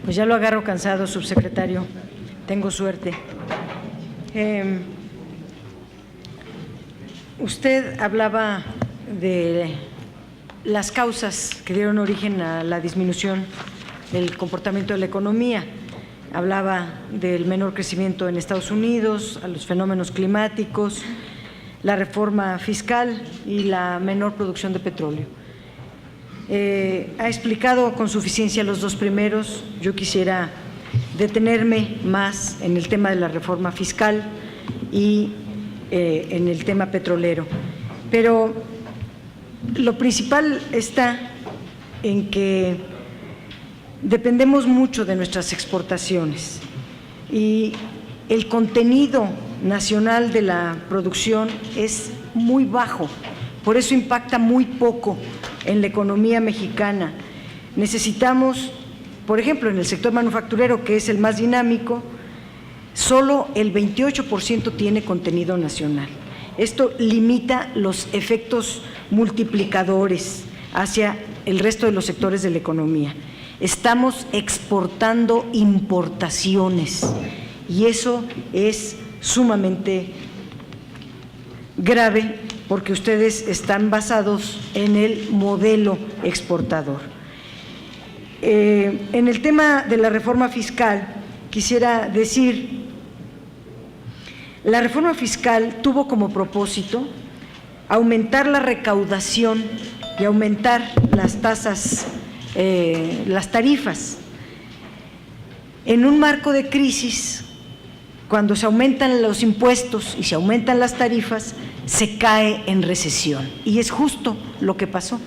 Pues ya lo agarro cansado, subsecretario. Tengo suerte. Usted hablaba de las causas que dieron origen a la disminución del comportamiento de la economía. Hablaba del menor crecimiento en Estados Unidos, a los fenómenos climáticos, la reforma fiscal y la menor producción de petróleo. Ha explicado con suficiencia los dos primeros. Yo quisiera detenerme más en el tema de la reforma fiscal y en el tema petrolero. Pero lo principal está en que dependemos mucho de nuestras exportaciones y el contenido nacional de la producción es muy bajo, por eso impacta muy poco en la economía mexicana. Necesitamos, por ejemplo, en el sector manufacturero, que es el más dinámico, solo el 28% tiene contenido nacional. Esto limita los efectos multiplicadores hacia el resto de los sectores de la economía. Estamos exportando importaciones y eso es sumamente grave porque ustedes están basados en el modelo exportador. En el tema de la reforma fiscal, quisiera decir, la reforma fiscal tuvo como propósito aumentar la recaudación y aumentar las tasas, las tarifas. En un marco de crisis, cuando se aumentan los impuestos y se aumentan las tarifas, se cae en recesión. Y es justo lo que pasó.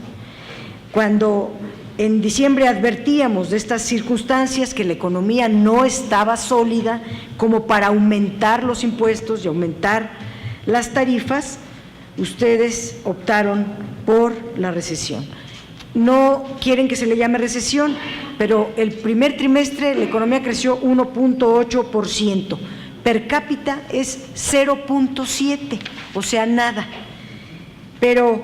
Cuando en diciembre advertíamos de estas circunstancias, que la economía no estaba sólida como para aumentar los impuestos y aumentar las tarifas, ustedes optaron por la recesión. No quieren que se le llame recesión, pero el primer trimestre la economía creció 1.8%, per cápita es 0.7, o sea, nada. Pero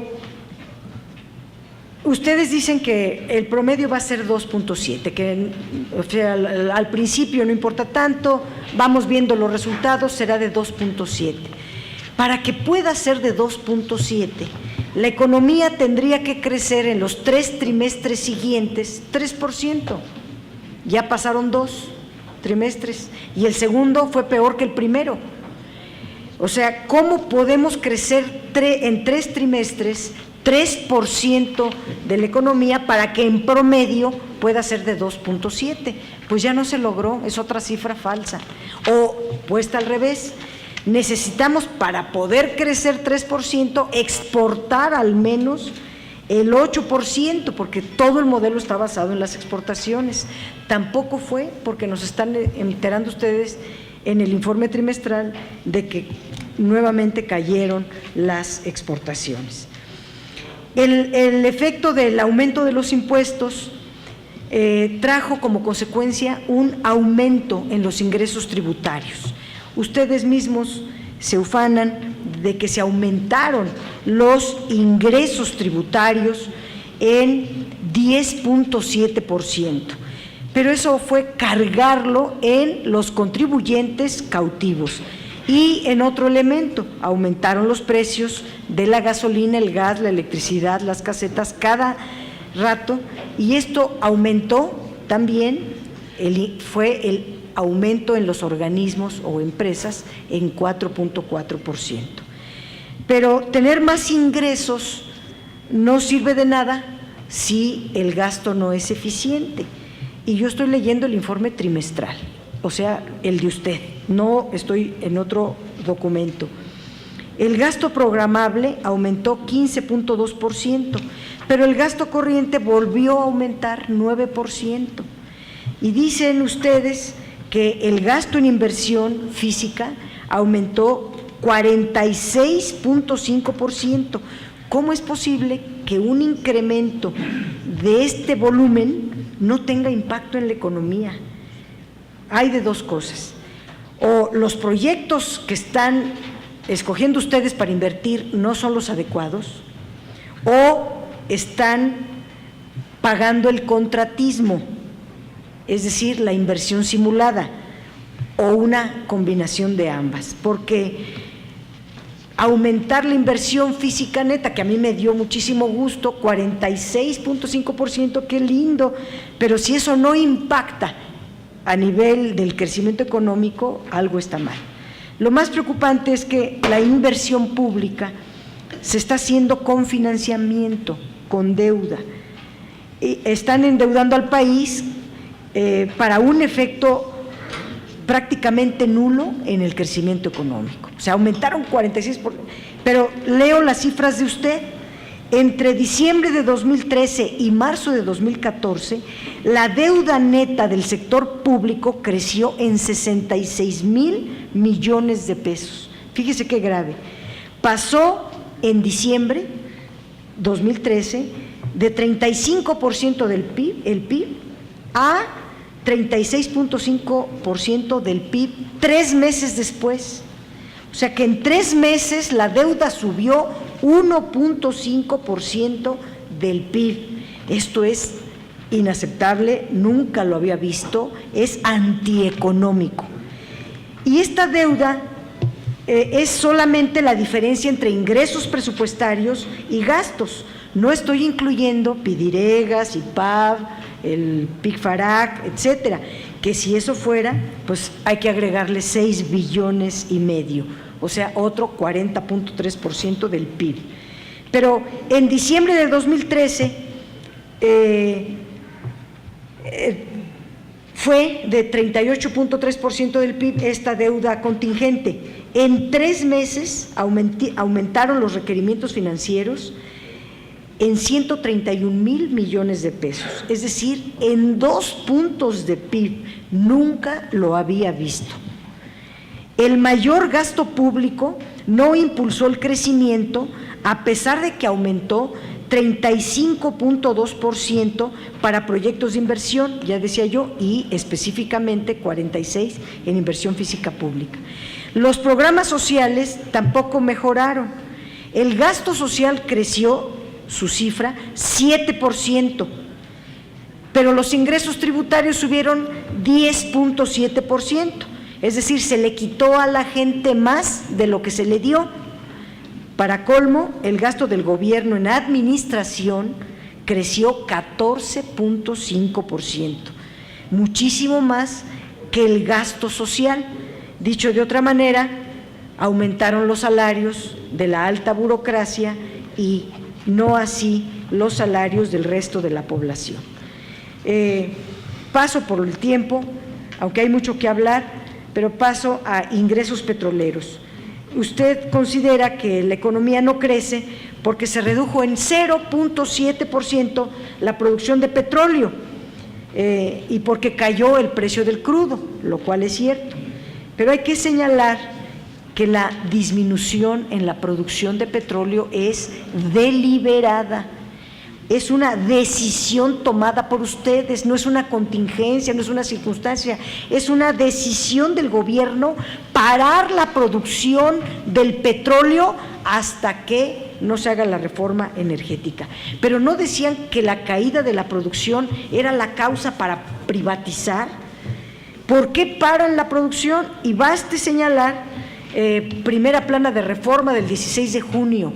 ustedes dicen que el promedio va a ser 2.7, que o sea, al principio no importa tanto, vamos viendo los resultados, será de 2.7. Para que pueda ser de 2.7, la economía tendría que crecer en los 3 trimestres siguientes 3%. Ya pasaron 2 trimestres y el segundo fue peor que el primero. O sea, ¿cómo podemos crecer en 3 trimestres 3% de la economía para que en promedio pueda ser de 2.7? Pues ya no se logró, es otra cifra falsa. O puesta al revés, necesitamos para poder crecer 3% exportar al menos el 8%, porque todo el modelo está basado en las exportaciones. Tampoco fue, porque nos están enterando ustedes en el informe trimestral de que nuevamente cayeron las exportaciones. El efecto del aumento de los impuestos trajo como consecuencia un aumento en los ingresos tributarios. Ustedes mismos se ufanan de que se aumentaron los ingresos tributarios en 10.7%, pero eso fue cargarlo en los contribuyentes cautivos. Y en otro elemento, aumentaron los precios de la gasolina, el gas, la electricidad, las casetas cada rato, y esto aumentó también, fue el aumento en los organismos o empresas en 4.4%. Pero tener más ingresos no sirve de nada si el gasto no es eficiente. Y yo estoy leyendo el informe trimestral, o sea, el de usted, no estoy en otro documento. El gasto programable aumentó 15.2%, pero el gasto corriente volvió a aumentar 9%. Y dicen ustedes que el gasto en inversión física aumentó 46.5%. ¿Cómo es posible que un incremento de este volumen no tenga impacto en la economía? Hay de dos cosas: o los proyectos que están escogiendo ustedes para invertir no son los adecuados, o están pagando el contratismo, es decir, la inversión simulada, o una combinación de ambas, porque aumentar la inversión física neta, que a mí me dio muchísimo gusto, 46.5%, qué lindo, pero si eso no impacta a nivel del crecimiento económico, algo está mal. Lo más preocupante es que la inversión pública se está haciendo con financiamiento, con deuda. Y están endeudando al país para un efecto prácticamente nulo en el crecimiento económico. O sea, aumentaron 46%, pero leo las cifras de usted. Entre diciembre de 2013 y marzo de 2014, la deuda neta del sector público creció en 66,000 millones de pesos. Fíjese qué grave. Pasó en diciembre 2013 de 35% del PIB, el PIB, a 36.5% del PIB 3 meses después. O sea que en 3 meses la deuda subió 1.5% del PIB. Esto es inaceptable, nunca lo había visto, es antieconómico. Y esta deuda es solamente la diferencia entre ingresos presupuestarios y gastos. No estoy incluyendo PIDIREGAS, IPAB, el PIC-FARAC, etcétera, que si eso fuera, pues hay que agregarle 6,5 billones, o sea, otro 40.3% del PIB. Pero en diciembre de 2013 fue de 38.3% del PIB esta deuda contingente. En 3 meses aumentaron los requerimientos financieros en 131,000 millones de pesos, es decir, en 2 puntos de PIB, nunca lo había visto. El mayor gasto público no impulsó el crecimiento, a pesar de que aumentó 35.2% para proyectos de inversión, ya decía yo, y específicamente 46% en inversión física pública. Los programas sociales tampoco mejoraron. El gasto social creció, su cifra, 7%, pero los ingresos tributarios subieron 10.7%, es decir, se le quitó a la gente más de lo que se le dio. Para colmo, el gasto del gobierno en administración creció 14.5%, muchísimo más que el gasto social. Dicho de otra manera, aumentaron los salarios de la alta burocracia y no así los salarios del resto de la población. Paso por el tiempo, aunque hay mucho que hablar, pero paso a ingresos petroleros. Usted considera que la economía no crece porque se redujo en 0.7% la producción de petróleo y porque cayó el precio del crudo, lo cual es cierto. Pero hay que señalar que la disminución en la producción de petróleo es deliberada, es una decisión tomada por ustedes, no es una contingencia, no es una circunstancia, es una decisión del gobierno parar la producción del petróleo hasta que no se haga la reforma energética. Pero no decían que la caída de la producción era la causa para privatizar. ¿Por qué paran la producción? Y baste señalar primera plana de reforma del 16 de junio,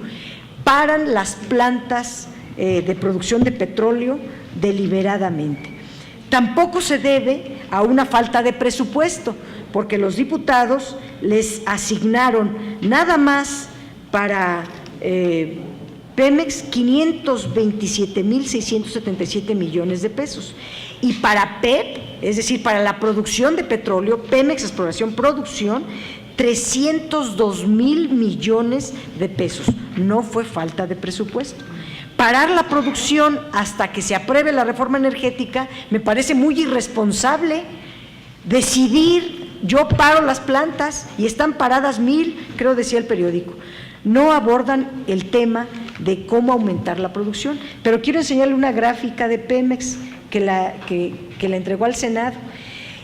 paran las plantas de producción de petróleo deliberadamente. Tampoco se debe a una falta de presupuesto, porque los diputados les asignaron nada más para Pemex 527,677 millones de pesos, y para PEP, es decir, para la producción de petróleo, Pemex Exploración Producción, 302,000 millones de pesos. No fue falta de presupuesto. Parar la producción hasta que se apruebe la reforma energética me parece muy irresponsable. Decidir, yo paro las plantas y están paradas 1,000, creo decía el periódico. No abordan el tema de cómo aumentar la producción. Pero quiero enseñarle una gráfica de Pemex que la entregó al Senado.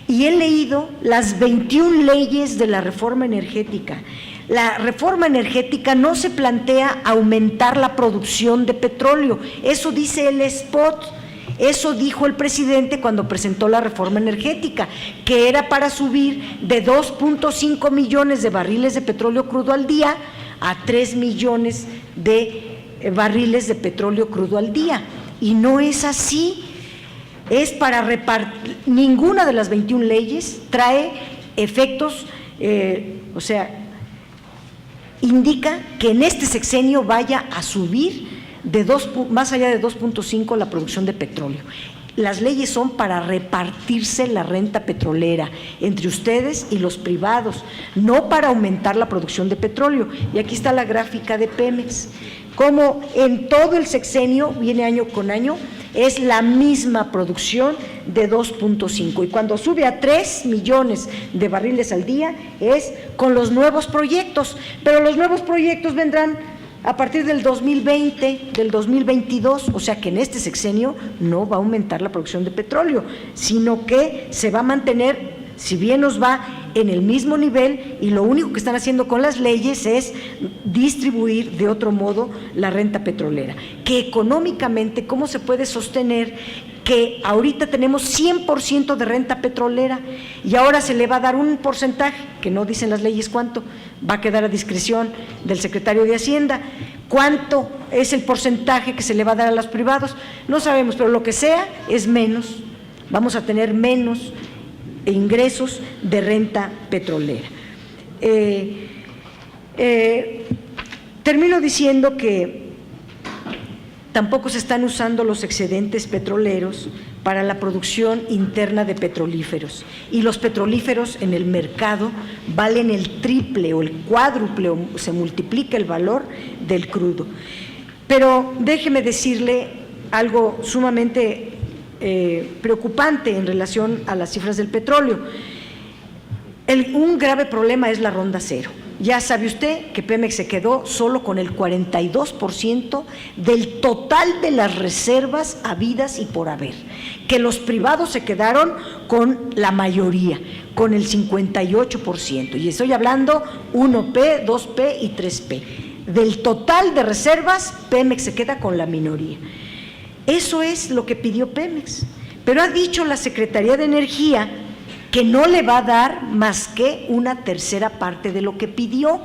Y he leído las 21 leyes de la reforma energética. La reforma energética no se plantea aumentar la producción de petróleo, eso dice el spot. Eso dijo el presidente cuando presentó la reforma energética, que era para subir de 2.5 millones de barriles de petróleo crudo al día a 3 millones de barriles de petróleo crudo al día. Y no es así. Es para repartir. Ninguna de las 21 leyes trae efectos, indica que en este sexenio vaya a subir más allá de 2.5 la producción de petróleo. Las leyes son para repartirse la renta petrolera entre ustedes y los privados, no para aumentar la producción de petróleo. Y aquí está la gráfica de Pemex, como en todo el sexenio, viene año con año, es la misma producción de 2.5, y cuando sube a 3 millones de barriles al día es con los nuevos proyectos, pero los nuevos proyectos vendrán a partir del 2020, del 2022, o sea que en este sexenio no va a aumentar la producción de petróleo, sino que se va a mantener, si bien nos va en el mismo nivel, y lo único que están haciendo con las leyes es distribuir de otro modo la renta petrolera. Que económicamente, ¿cómo se puede sostener que ahorita tenemos 100% de renta petrolera y ahora se le va a dar un porcentaje, que no dicen las leyes cuánto, va a quedar a discreción del secretario de Hacienda? ¿Cuánto es el porcentaje que se le va a dar a los privados? No sabemos, pero lo que sea es menos, vamos a tener menos ingresos de renta petrolera. Termino diciendo que tampoco se están usando los excedentes petroleros para la producción interna de petrolíferos, y los petrolíferos en el mercado valen el triple o el cuádruple, o se multiplica el valor del crudo. Pero déjeme decirle algo sumamente preocupante en relación a las cifras del petróleo. Un grave problema es la ronda cero. Ya sabe usted que Pemex se quedó solo con el 42% del total de las reservas habidas y por haber, que los privados se quedaron con la mayoría, con el 58%, y estoy hablando 1P, 2P y 3P. Del total de reservas, Pemex se queda con la minoría. Eso es lo que pidió Pemex, pero ha dicho la Secretaría de Energía que no le va a dar más que una tercera parte de lo que pidió.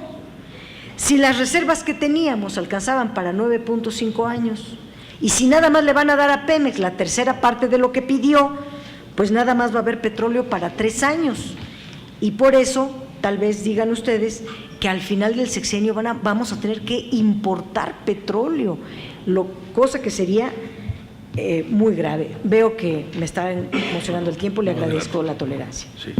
Si las reservas que teníamos alcanzaban para 9.5 años, y si nada más le van a dar a Pemex la tercera parte de lo que pidió, pues nada más va a haber petróleo para 3 años. Y por eso, tal vez digan ustedes que al final del sexenio vamos a tener que importar petróleo, cosa que sería muy grave. Veo que me está emocionando el tiempo, le agradezco la tolerancia. Sí.